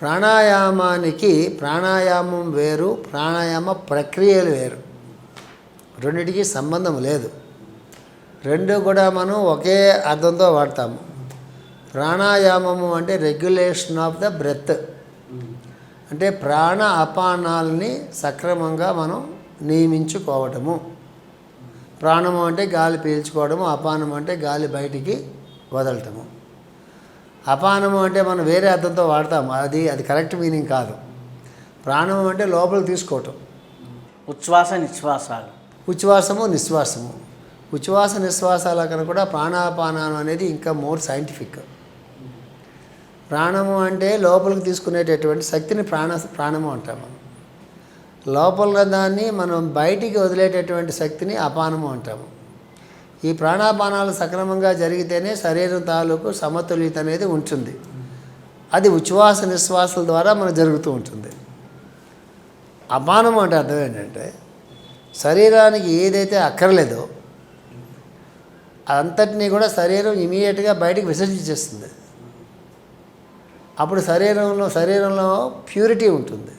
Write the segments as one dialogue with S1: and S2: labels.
S1: ప్రాణాయామానికి ప్రాణాయామం వేరు, ప్రాణాయామ ప్రక్రియలు వేరు. రెండిటికి సంబంధం లేదు. రెండు కూడా మనం ఒకే అర్థంతో వాడతాము. ప్రాణాయామము అంటే రెగ్యులేషన్ ఆఫ్ ద బ్రెత్, అంటే ప్రాణ అపానాలని సక్రమంగా మనం నియమించుకోవటము. ప్రాణము అంటే గాలి పీల్చుకోవడము, అపానము అంటే గాలి బయటికి వదలటము. అపానము అంటే మనం వేరే అర్థంతో వాడతాము, అది కరెక్ట్ మీనింగ్ కాదు. ప్రాణము అంటే లోపలికి తీసుకోవటం, ఉచ్ఛ్వాసము నిశ్వాసము. ఉచ్ఛ్వాస నిశ్వాసాల కన్నా కూడా ప్రాణాపానం అనేది ఇంకా మోర్ సైంటిఫిక్. ప్రాణము అంటే లోపలికి తీసుకునేటటువంటి శక్తిని ప్రాణము అంటాము. లోపల దాన్ని మనం బయటికి వదిలేటటువంటి శక్తిని అపానము అంటాము. ఈ ప్రాణాపానాలు సక్రమంగా జరిగితేనే శరీరం తాలూకు సమతుల్యత అనేది ఉంటుంది. అది ఉచ్ఛ్వాస నిశ్వాసాల ద్వారా మనకు జరుగుతూ ఉంటుంది. అపానము అంటే అర్థం ఏంటంటే శరీరానికి ఏదైతే అక్కర్లేదో అంతటినీ కూడా శరీరం ఇమీడియట్గా బయటికి విసర్జించేస్తుంది. అప్పుడు శరీరంలో ప్యూరిటీ ఉంటుంది.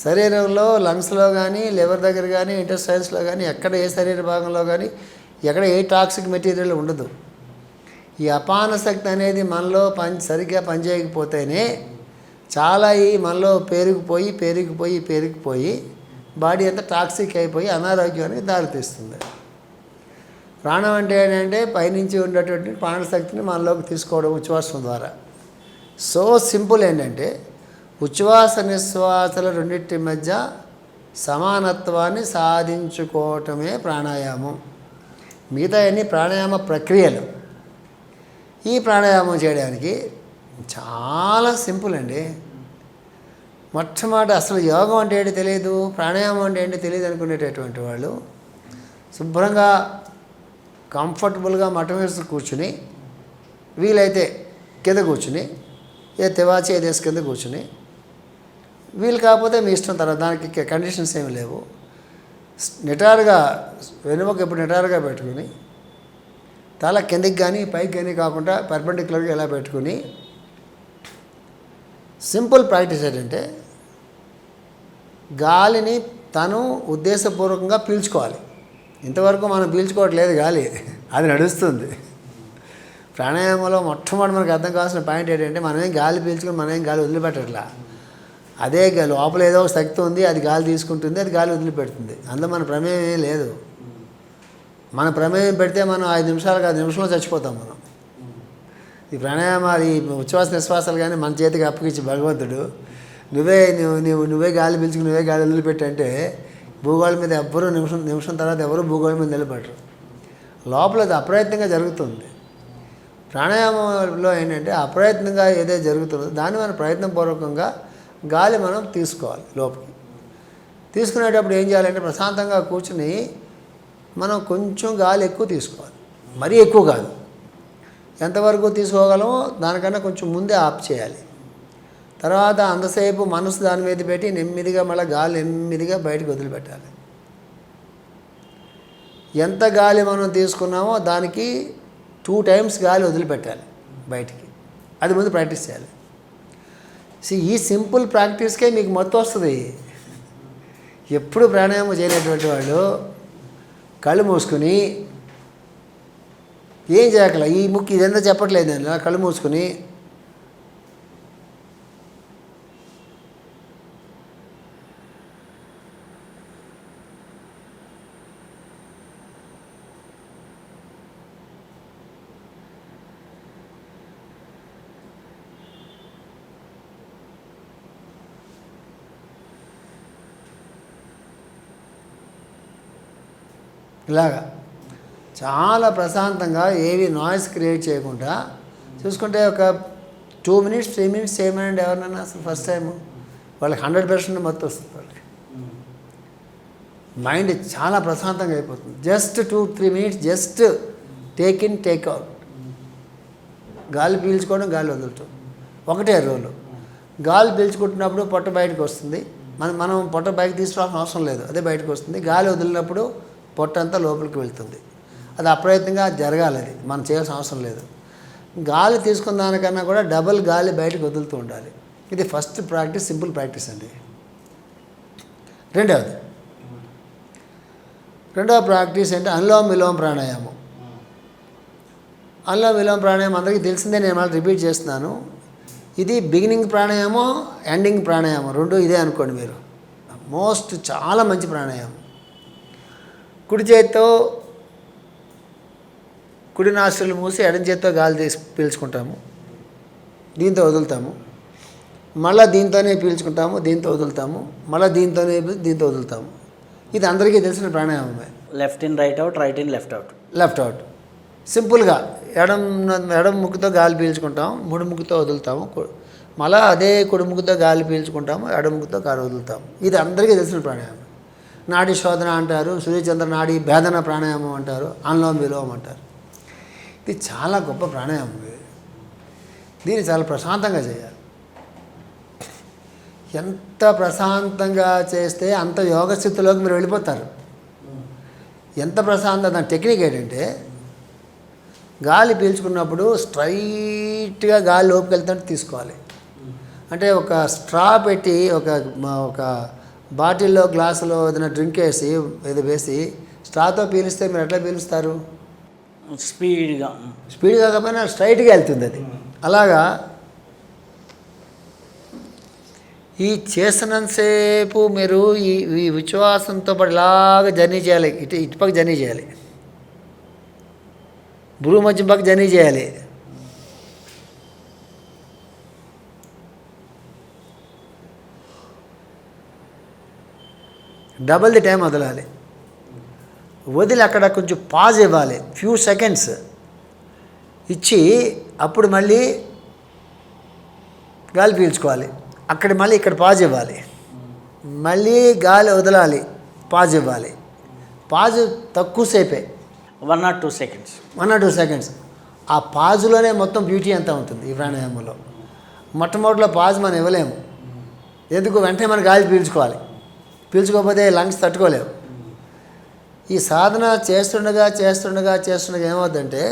S1: శరీరంలో లంగ్స్లో కానీ, లివర్ దగ్గర కానీ, ఇంటెస్టైన్స్లో కానీ, ఎక్కడ ఏ శరీర భాగంలో కానీ ఎక్కడ ఏ టాక్సిక్ మెటీరియల్ ఉండదు. ఈ అపాన శక్తి అనేది మనలో సరిగ్గా పనిచేయకపోతేనే చాలా మనలో పేరుకుపోయి బాడీ అంతా టాక్సిక్ అయిపోయి అనారోగ్యానికి దారితీస్తుంది. ప్రాణం అంటే ఏంటంటే పైనుంచి ఉండేటువంటి ప్రాణశక్తిని మనలోకి తీసుకోవడం ఉచ్ఛ్వాసం ద్వారా. సో సింపుల్ ఏంటంటే ఉచ్ఛ్వాస నిశ్వాసాల రెండింటి మధ్య సమానత్వాన్ని సాధించుకోవటమే ప్రాణాయామం. మిగతా అన్ని ప్రాణాయామ ప్రక్రియలు. ఈ ప్రాణాయామం చేయడానికి చాలా సింపుల్ అండి. మొట్టమొదటి అసలు యోగం అంటే ఏంటి తెలియదు, ప్రాణాయామం అంటే ఏంటి తెలియదు అనుకునేటటువంటి వాళ్ళు శుభ్రంగా కంఫర్టబుల్గా మఠం వేసి కూర్చుని, వీలైతే కింద కూర్చుని, తివాచి ఏదేసి కింద కూర్చుని, వీలు కాకపోతే మీ ఇష్టం. తర్వాత దానికి కండిషన్స్ ఏమి లేవు. నిటారుగా వెనుమక ఎప్పుడు నిటారుగా పెట్టుకుని, తల కిందకి కానీ పైకి కానీ కాకుండా పర్పెండిక్యులర్గా ఎలా పెట్టుకుని, సింపుల్ ప్రాక్టీస్ ఏంటంటే గాలిని తను ఉద్దేశపూర్వకంగా పీల్చుకోవాలి. ఇంతవరకు మనం పీల్చుకోవట్లేదు గాలి, అది నడుస్తుంది. ప్రాణాయామంలో మొట్టమొదటి మనకు అర్థం కావాల్సిన పాయింట్ ఏంటంటే మనమేం గాలి పీల్చుకొని మనమేం గాలి వదిలిపెట్టట్లా. అదే లోపల ఏదో శక్తి ఉంది, అది గాలి తీసుకుంటుంది, అది గాలి వదిలిపెడుతుంది. అందులో మన ప్రమేయం ఏం లేదు. మన ప్రమేయం పెడితే మనం 5 నిమిషంలో చచ్చిపోతాం మనం. ఈ ప్రాణాయామాలు, ఈ ఉచ్ఛ్వాస నిశ్వాసాలు కానీ మన చేతికి అప్పగించి భగవంతుడు నువ్వే గాలి పీల్చుకుని నువ్వే గాలి వదిలిపెట్టంటే భూగోళం మీద ఎవ్వరూ నిమిషం తర్వాత ఎవరు భూగోళం మీద నిలబెట్టరు. లోపల అది అప్రయత్నంగా జరుగుతుంది. ప్రాణాయామంలో ఏంటంటే అప్రయత్నంగా ఏదైతే జరుగుతుందో దాన్ని మనం ప్రయత్నపూర్వకంగా గాలి మనం తీసుకోవాలి. లోపలికి తీసుకునేటప్పుడు ఏం చేయాలంటే ప్రశాంతంగా కూర్చుని మనం కొంచెం గాలి ఎక్కువ తీసుకోవాలి, మరీ ఎక్కువ కాదు. ఎంతవరకు తీసుకోగలమో దానికన్నా కొంచెం ముందే ఆఫ్ చేయాలి. తర్వాత అంతసేపు మనసు దాని మీద పెట్టి నెమ్మదిగా మళ్ళీ గాలి నెమ్మదిగా బయటకు వదిలిపెట్టాలి. ఎంత గాలి మనం తీసుకున్నామో దానికి 2 times గాలి వదిలిపెట్టాలి బయటికి. అది ముందు ప్రాక్టీస్ చేయాలి. ఈ సింపుల్ ప్రాక్టీస్కే మీకు మొత్తం వస్తుంది. ఎప్పుడు ప్రాణాయామం చేయనటువంటి వాళ్ళు కళ్ళు మూసుకుని ఏం చేయగల, ఈ ముక్కు ఇదంతా చెప్పట్లేదు నేను, కళ్ళు మూసుకుని ఇలాగా చాలా ప్రశాంతంగా ఏవి నాయిస్ క్రియేట్ చేయకుండా చూసుకుంటే ఒక 2 minutes 3 minutes చేయమనండి ఎవరినైనా. అసలు ఫస్ట్ టైం వాళ్ళకి 100% మత్తు వస్తుంది. వాళ్ళకి మైండ్ చాలా ప్రశాంతంగా అయిపోతుంది. Just 2-3 minutes just take in take out, గాలి పీల్చుకోవడం గాలి వదలటం, ఒకటే రోలు. గాలి పీల్చుకుంటున్నప్పుడు పొట్ట బయటకు వస్తుంది, మనం పొట్ట బయటకు తీసుకోవాల్సిన అవసరం లేదు, అదే బయటకు వస్తుంది. గాలి వదిలినప్పుడు పొట్ట అంతా లోపలికి వెళ్తుంది. అది అప్రయత్నంగా జరగాలి, అది మనం చేయాల్సిన అవసరం లేదు. గాలి తీసుకున్న దానికన్నా కూడా డబల్ గాలి బయటకు వదులుతూ ఉండాలి. ఇది ఫస్ట్ ప్రాక్టీస్, సింపుల్ ప్రాక్టీస్ అండి. రెండవ ప్రాక్టీస్ అంటే అనులోమ విలోమ ప్రాణాయామం. అనులోమ విలోమ ప్రాణాయామం అందరికీ తెలిసిందే, నేను మళ్ళీ రిపీట్ చేస్తున్నాను. ఇది బిగినింగ్ ప్రాణాయామం, ఎండింగ్ ప్రాణాయామం రెండు ఇదే అనుకోండి మీరు. చాలా మంచి ప్రాణాయామం. కుడి చేత్తో కుడి నాస్ట్రిల్ మూసి ఎడం చేత్తో గాలి పీల్చుకుంటాము, దీంతో వదులుతాము. మళ్ళీ దీంతోనే పీల్చుకుంటాము, దీంతో వదులుతాము, మళ్ళీ దీంతో వదులుతాము. ఇది అందరికీ తెలిసిన ప్రాణాయామమే.
S2: Left in right out, right in left out. సింపుల్గా ఎడం ముక్కుతో గాలి పీల్చుకుంటాం, ముడి ముక్కుతో వదులుతాము. మళ్ళీ అదే కుడి ముక్కుతో గాలి పీల్చుకుంటాము, ఎడం ముక్కుతో గాలి వదులుతాము. ఇది అందరికీ తెలిసిన ప్రాణాయామం. నాడీ శోధన అంటారు, సూర్యచంద్ర నాడీ భేదన ప్రాణాయామం అంటారు, అనులోమ విలోమం అంటారు. ఇది చాలా గొప్ప ప్రాణాయామం. దీన్ని చాలా ప్రశాంతంగా చేయాలి. ఎంత ప్రశాంతంగా చేస్తే అంత యోగ స్థితిలోకి మీరు వెళ్ళిపోతారు. ఎంత ప్రశాంతత. దాని టెక్నిక్ ఏంటంటే గాలి పీల్చుకున్నప్పుడు స్ట్రైట్గా గాలి లోపలికి వెళ్తుంటే తీసుకోవాలి. అంటే ఒక స్ట్రా పెట్టి ఒక బాటిల్లో గ్లాసులో ఏదైనా డ్రింక్ వేసి స్ట్రాతో పీలిస్తే మీరు ఎట్లా పీలుస్తారు? స్పీడ్గా కాకపోయినా స్ట్రైట్గా వెళ్తుంది అది. అలాగా ఈ చేసినంతసేపు మీరు ఈ విశ్వాసంతో పాటు ఇలాగ జర్నీ చేయాలి. ఇటుపక్క జర్నీ చేయాలి, భ్రూ మధ్య పక్క జర్నీ చేయాలి. డబల్ ది టైం వదలాలి. వదిలి అక్కడ కొంచెం పాజ్ ఇవ్వాలి, ఫ్యూ సెకండ్స్ ఇచ్చి అప్పుడు మళ్ళీ గాలి పీల్చుకోవాలి. అక్కడ మళ్ళీ ఇక్కడ పాజ్ ఇవ్వాలి, మళ్ళీ గాలి వదలాలి, పాజ్ ఇవ్వాలి. పాజు తక్కువసేపే, 1 or 2
S1: సెకండ్స్. ఆ పాజులోనే మొత్తం బ్యూటీ అంతా ఉంటుంది ఈ ప్రాణాయామంలో. మొట్టమొదటిలో పాజ్ మనం ఇవ్వలేము. ఎందుకు? వెంటనే మనం గాలి పీల్చుకోవాలి. పీల్చుకోకపోతే లంగ్స్ తట్టుకోలేవు. ఈ సాధన చేస్తుండగా ఏమవుతుందంటే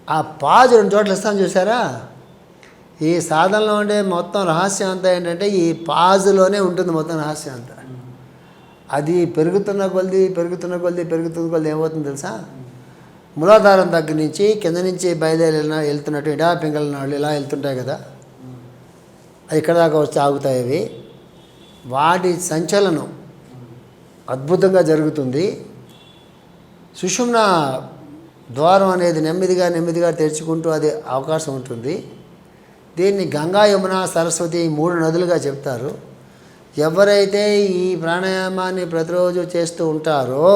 S1: ఆ పాజ్ 2 చోట్ల ఇస్తాను చూసారా? ఈ సాధనలో ఉండే మొత్తం రహస్యం అంతా ఏంటంటే ఈ పాజులోనే ఉంటుంది మొత్తం రహస్యం అంతా. అది పెరుగుతున్న కొద్ది ఏమవుతుంది తెలుసా? మూలాధారం దగ్గర నుంచి కింద నుంచి వెళ్తున్నట్టు ఇడా పింగళ నాళ్ళు ఇలా వెళ్తుంటాయి కదా, అది ఇక్కడ దాకా వచ్చి ఆగుతాయి. అవి వాటి సంచలనం అద్భుతంగా జరుగుతుంది. సుషుమ్న ద్వారం అనేది నెమ్మదిగా తెరుచుకుంటూ అది అవకాశం ఉంటుంది. దీన్ని గంగా, యమున, సరస్వతి 3 నదులుగా చెప్తారు. ఎవరైతే ఈ ప్రాణాయామాన్ని ప్రతిరోజు చేస్తూ ఉంటారో,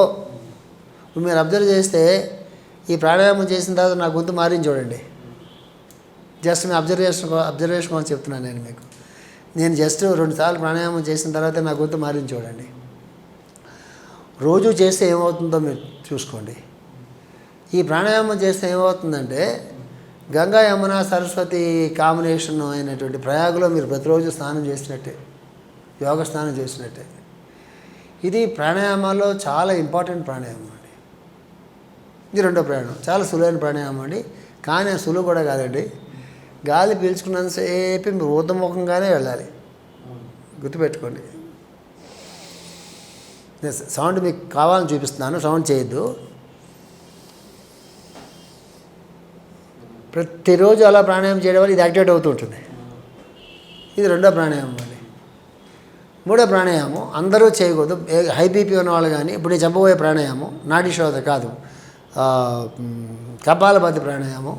S1: మీరు అబ్జర్వ్ చేస్తే ఈ ప్రాణాయామం చేసిన తర్వాత నా గొంతు మారింది చూడండి. జస్ట్ మీ అబ్జర్వేషన్ అని చెప్తున్నాను నేను మీకు. నేను జస్ట్ 2 సార్లు ప్రాణాయామం చేసిన తర్వాత నా గొంతు మారింది చూడండి. రోజు చేస్తే ఏమవుతుందో మీరు చూసుకోండి. ఈ ప్రాణాయామం చేస్తే ఏమవుతుందంటే గంగా, యమున, సరస్వతి కాంబినేషన్ అయినటువంటి ప్రయాగలో మీరు ప్రతిరోజు స్నానం చేసినట్టే, యోగ స్నానం చేసినట్టే. ఇది ప్రాణాయామాల్లో చాలా ఇంపార్టెంట్ ప్రాణాయామం అండి. ఇది రెండో ప్రాణాయామం, చాలా సులువైన ప్రాణాయామం అండి. కానీ సులువు కూడా కాదండి. గాలి పీల్చుకున్నంతసేపు మీరు ఊర్ధముఖంగానే వెళ్ళాలి, గుర్తుపెట్టుకోండి. సౌండ్ మీకు కావాలని చూపిస్తున్నాను, సౌండ్ చేయొద్దు. ప్రతిరోజు అలా ప్రాణాయామం చేయడం వల్ల ఇది యాక్టివేట్ అవుతూ ఉంటుంది. ఇది రెండో ప్రాణాయామం అండి. మూడో ప్రాణాయామం అందరూ చేయకూడదు. హై బీపీ ఉన్న వాళ్ళు కానీ, ఇప్పుడు నేను చెప్పబోయే ప్రాణాయామం నాడీ శోధ కాదు, కపాలభాతి ప్రాణాయామం.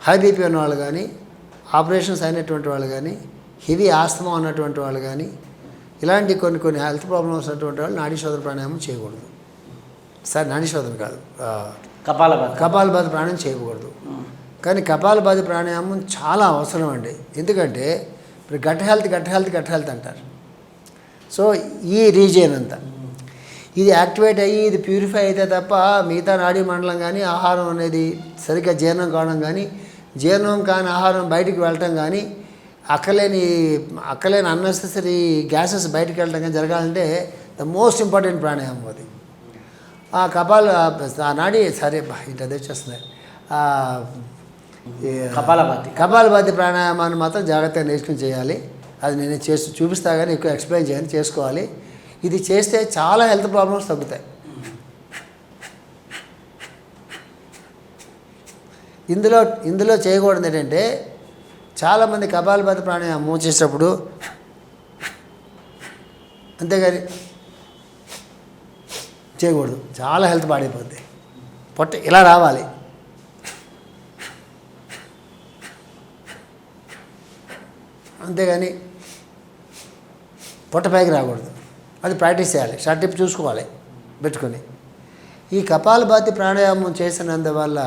S1: హై బీపీ ఉన్న వాళ్ళు కానీ, ఆపరేషన్స్ అయినటువంటి వాళ్ళు కానీ, హెవీ ఆస్తమా ఉన్నటువంటి వాళ్ళు కానీ, ఇలాంటి కొన్ని హెల్త్ ప్రాబ్లమ్స్ ఉన్నటువంటి వాళ్ళు నాడీ శోధన ప్రాణాయామం చేయకూడదు. నాడీ శోధన కాదు, కపాలభాతి ప్రాణాయామం చేయకూడదు. కానీ కపాలభాతి ప్రాణాయామం చాలా అవసరం అండి. ఎందుకంటే ఇప్పుడు గట్ హెల్త్ అంటారు. సో ఈ రీజియన్ అంతా ఇది యాక్టివేట్ అయ్యి ఇది ప్యూరిఫై అయితే తప్ప మిగతా నాడీ మండలం కానీ ఆహారం అనేది సరిగ్గా జీర్ణం కావడం కానీ, జీర్ణం కాని ఆహారం బయటికి వెళ్ళటం కానీ, అక్కలేని అన్నెసెసరీ గ్యాసెస్ బయటికి వెళ్ళటం కానీ జరగాలంటే ద మోస్ట్ ఇంపార్టెంట్ ప్రాణాయామం అది. ఆ నాడీ సరే ఇంత అదే వచ్చేస్తున్నాయి. కపాలభాతి ప్రాణాయామాన్ని మాత్రం జాగ్రత్తగా నేర్చుకుని చేయాలి. అది నేను చూపిస్తా కానీ ఎక్కువ ఎక్స్ప్లెయిన్ చేయని చేసుకోవాలి. ఇది చేస్తే చాలా హెల్త్ ప్రాబ్లమ్స్ తగ్గుతాయి. ఇందులో చేయకూడదు ఏంటంటే చాలామంది కపాలభాతి ప్రాణాయామం చేసేటప్పుడు అంతేగాని చేయకూడదు, చాలా హెల్త్ పాడైపోద్ది. పొట్ట ఇలా రావాలి, అంతేగాని పొట్ట పైకి రాకూడదు. అది ప్రాక్టీస్ చేయాలి, షార్ట్ టిప్ చూసుకోవాలి పెట్టుకొని. ఈ కపాలభాతి ప్రాణాయామం చేసినందువల్ల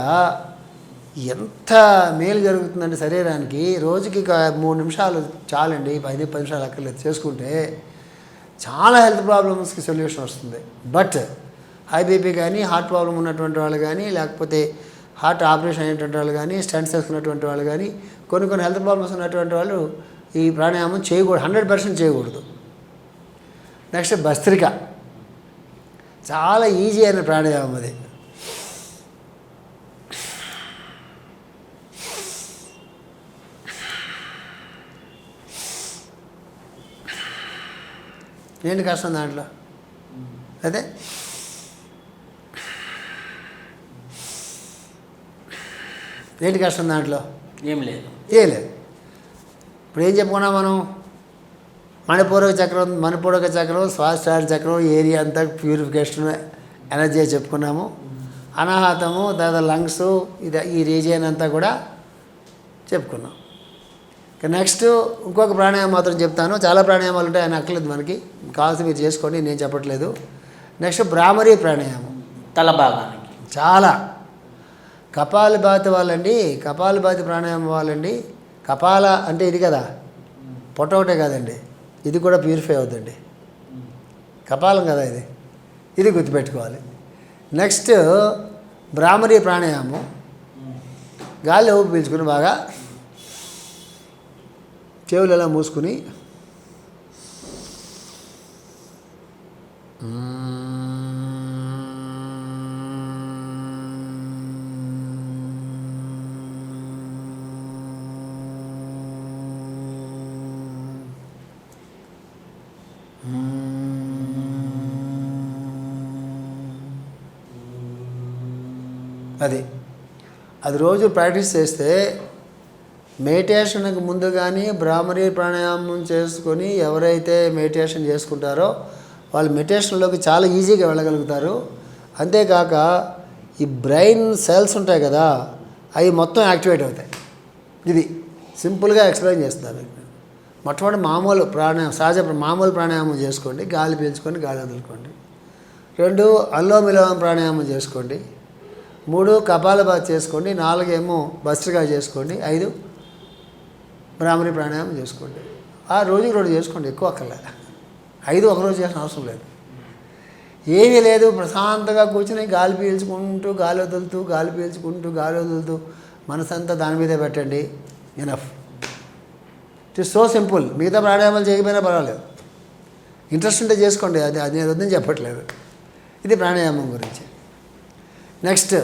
S1: ఎంత మేలు జరుగుతుందంటే శరీరానికి, రోజుకి 3 నిమిషాలు చాలండి, 5-10 నిమిషాలు అక్కర్లేదు చేసుకుంటే చాలా హెల్త్ ప్రాబ్లమ్స్కి సొల్యూషన్ వస్తుంది. బట్ హై బీపీ కానీ, హార్ట్ ప్రాబ్లం ఉన్నటువంటి వాళ్ళు కానీ, లేకపోతే హార్ట్ ఆపరేషన్ అయినటువంటి వాళ్ళు కానీ, స్టెంట్స్ వేసుకున్నటువంటి వాళ్ళు కానీ, కొన్ని హెల్త్ ప్రాబ్లమ్స్ ఉన్నటువంటి వాళ్ళు ఈ ప్రాణాయామం చేయకూడదు, 100% చేయకూడదు. నెక్స్ట్ భస్త్రిక, చాలా ఈజీ అయిన ప్రాణాయామం అది. ఏంటి కష్టం దాంట్లో? అదే ఏంటి కష్టం దాంట్లో?
S2: ఏం లేదు.
S1: ఇప్పుడు ఏం చెప్పుకున్నాం మనం? మణిపూరక చక్రం, స్వాదిష్టాన చక్రం ఏరియా అంతా ప్యూరిఫికేషన్ ఎనర్జీ చెప్పుకున్నాము. అనాహతము, తర్వాత లంగ్స్, ఈ రీజియన్ అంతా కూడా చెప్పుకున్నాం. నెక్స్ట్ ఇంకొక ప్రాణాయామం మాత్రం చెప్తాను. చాలా ప్రాణాయామాలు ఉంటాయి, ఆయన అక్కర్లేదు మనకి, కావాల్సి మీరు చేసుకోండి, నేను చెప్పట్లేదు. నెక్స్ట్ భ్రామరీ ప్రాణాయామం,
S2: తల భాగానికి
S1: చాలా. కపాలభాతి ప్రాణాయామం వాళ్ళండి. కపాల అంటే ఇది కదా, పొట్ట ఒకటే కాదండి, ఇది కూడా ప్యూరిఫై అవుతుందండి. కపాలం కదా ఇది గుర్తుపెట్టుకోవాలి. నెక్స్ట్ భ్రామరీ ప్రాణాయామం, గాలి ఊపి పీల్చుకుని బాగా చెవులు ఎలా మూసుకుని అది రోజు ప్రాక్టీస్ చేస్తే మెడిటేషన్కి ముందు కానీ భ్రామరీ ప్రాణాయామం చేసుకొని ఎవరైతే మెడిటేషన్ చేసుకుంటారో వాళ్ళు మెడిటేషన్లోకి చాలా ఈజీగా వెళ్ళగలుగుతారు. అంతేకాక ఈ బ్రెయిన్ సెల్స్ ఉంటాయి కదా, అవి మొత్తం యాక్టివేట్ అవుతాయి. ఇది సింపుల్గా ఎక్స్ప్లెయిన్ చేస్తున్నారు. మొట్టమొదటి మామూలు ప్రాణాయామం చేసుకోండి, గాలి పీల్చుకొని గాలి వదులుకోండి. 2 అల్లోమిలోం ప్రాణాయామం చేసుకోండి. 3 కపాలభాతి చేసుకోండి. 4 ఏమో భస్త్రికా చేసుకోండి. 5 భ్రామరీ ప్రాణాయామం చేసుకోండి. రోజుకి 2 చేసుకోండి, ఎక్కువ అక్కర్లే. 5 ఒకరోజు చేసిన అవసరం లేదు. ఏమీ లేదు, ప్రశాంతంగా కూర్చొని గాలి పీల్చుకుంటూ గాలి వదులుతూ మనసంతా దాని మీదే పెట్టండి. Enough. It is so simple. మిగతా ప్రాణాయామాలు చేయకపోయినా పర్వాలేదు, ఇంట్రెస్ట్ ఉంటే చేసుకోండి. అది నేను వద్దని చెప్పట్లేదు. ఇది ప్రాణాయామం గురించి. నెక్స్ట్